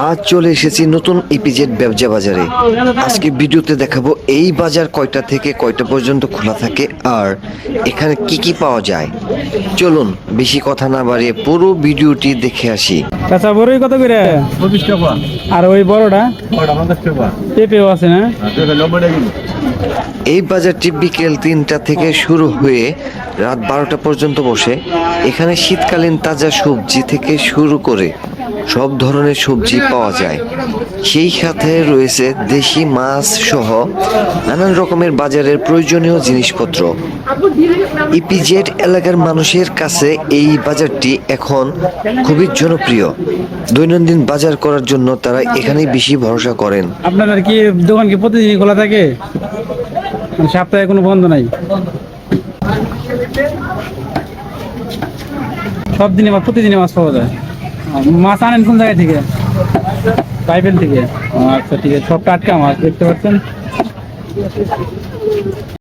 আজ চলে এসেছি নতুন ইপিজেড ব্যবসা বাজারে। আজকে ভিডিওতে দেখাবো এই বাজার কয়টা থেকে কয়টা পর্যন্ত খোলা থাকে আর এখানে কি কি পাওয়া যায়। চলুন বেশি কথা না বাড়িয়ে পুরো ভিডিওটি দেখে আসি। কাঁচা বড়ই কত করে? 25 টাকা। আর ওই বড়টা? বড়টা 50 টাকা। পেঁপেও আছে না? এটা 90 টাকা কিলো। এই বাজারটি বিকেল 3টা থেকে শুরু হয়ে রাত 12টা পর্যন্ত বসে। এখানে শীতকালীন তাজা সবজি থেকে শুরু করে সব ধরনের সবজি পাওয়া যায়। সেই সাথে রয়েছে দেশি মাছ সহ নানান রকমের বাজারের প্রয়োজনীয় জিনিসপত্র। ইপিজেড এলাকার মানুষের কাছে এই বাজারটি এখন খুবই জনপ্রিয়। দৈনন্দিন বাজার করার জন্য তারা এখানেই বেশি ভরসা করেন। আপনাদের কি দোকান কি প্রতিদিনই খোলা থাকে? মানে সপ্তাহে কোনো বন্ধ নাই? সব দিনে বা প্রতিদিনে মাছ পাওয়া যায়? মাছ আনেন কোন জায়গা থেকে? বাইবেল থেকে? আচ্ছা ঠিক আছে, সব টাটকা মাছ দেখতে পাচ্ছেন।